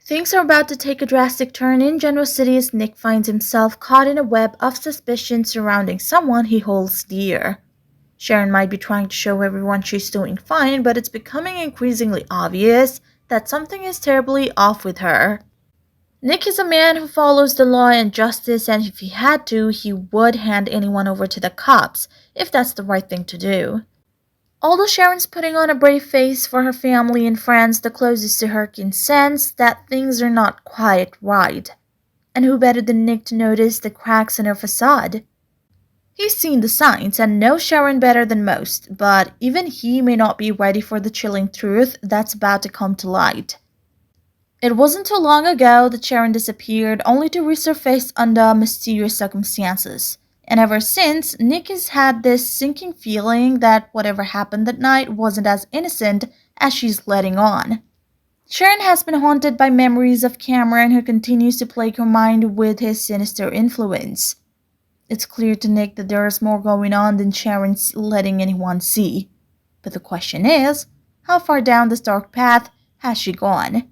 Things are about to take a drastic turn in Genoa City as Nick finds himself caught in a web of suspicion surrounding someone he holds dear. Sharon might be trying to show everyone she's doing fine, but it's becoming increasingly obvious that something is terribly off with her. Nick is a man who follows the law and justice, and if he had to, he would hand anyone over to the cops, if that's the right thing to do. Although Sharon's putting on a brave face for her family and friends, the closest to her can sense that things are not quite right. And who better than Nick to notice the cracks in her facade? He's seen the signs and knows Sharon better than most, but even he may not be ready for the chilling truth that's about to come to light. It wasn't too long ago that Sharon disappeared, only to resurface under mysterious circumstances. And ever since, Nick has had this sinking feeling that whatever happened that night wasn't as innocent as she's letting on. Sharon has been haunted by memories of Cameron, who continues to plague her mind with his sinister influence. It's clear to Nick that there is more going on than Sharon's letting anyone see. But the question is, how far down this dark path has she gone?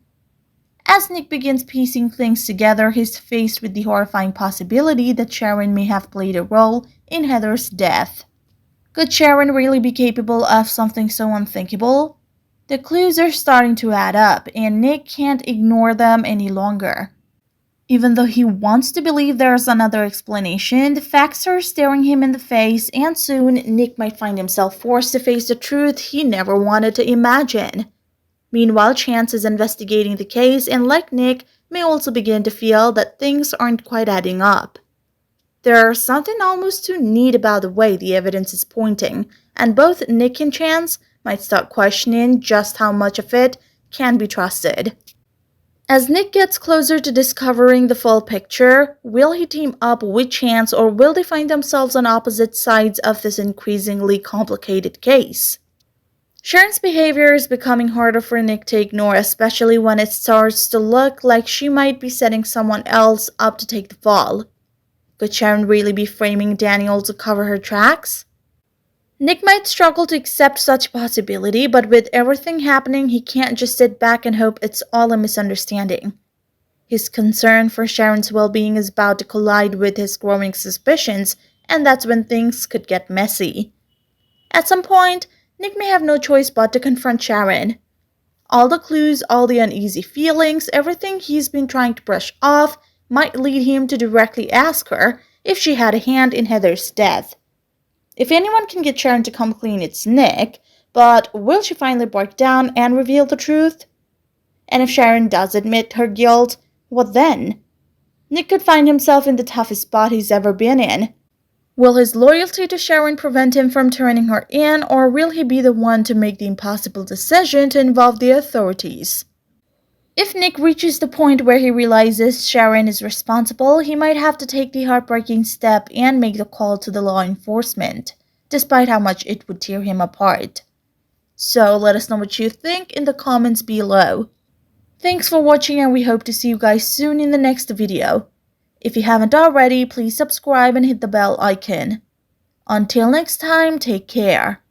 As Nick begins piecing things together, he's faced with the horrifying possibility that Sharon may have played a role in Heather's death. Could Sharon really be capable of something so unthinkable? The clues are starting to add up, and Nick can't ignore them any longer. Even though he wants to believe there's another explanation, the facts are staring him in the face, and soon Nick might find himself forced to face the truth he never wanted to imagine. Meanwhile, Chance is investigating the case and, like Nick, may also begin to feel that things aren't quite adding up. There's something almost too neat about the way the evidence is pointing, and both Nick and Chance might start questioning just how much of it can be trusted. As Nick gets closer to discovering the full picture, will he team up with Chance, or will they find themselves on opposite sides of this increasingly complicated case? Sharon's behavior is becoming harder for Nick to ignore, especially when it starts to look like she might be setting someone else up to take the fall. Could Sharon really be framing Daniel to cover her tracks? Nick might struggle to accept such a possibility, but with everything happening, he can't just sit back and hope it's all a misunderstanding. His concern for Sharon's well-being is about to collide with his growing suspicions, and that's when things could get messy. At some point, Nick may have no choice but to confront Sharon. All the clues, all the uneasy feelings, everything he's been trying to brush off might lead him to directly ask her if she had a hand in Heather's death. If anyone can get Sharon to come clean, it's Nick, but will she finally break down and reveal the truth? And if Sharon does admit her guilt, what then? Nick could find himself in the toughest spot he's ever been in. Will his loyalty to Sharon prevent him from turning her in, or will he be the one to make the impossible decision to involve the authorities? If Nick reaches the point where he realizes Sharon is responsible, he might have to take the heartbreaking step and make the call to the law enforcement, despite how much it would tear him apart. So let us know what you think in the comments below. Thanks for watching, and we hope to see you guys soon in the next video. If you haven't already, please subscribe and hit the bell icon. Until next time, take care.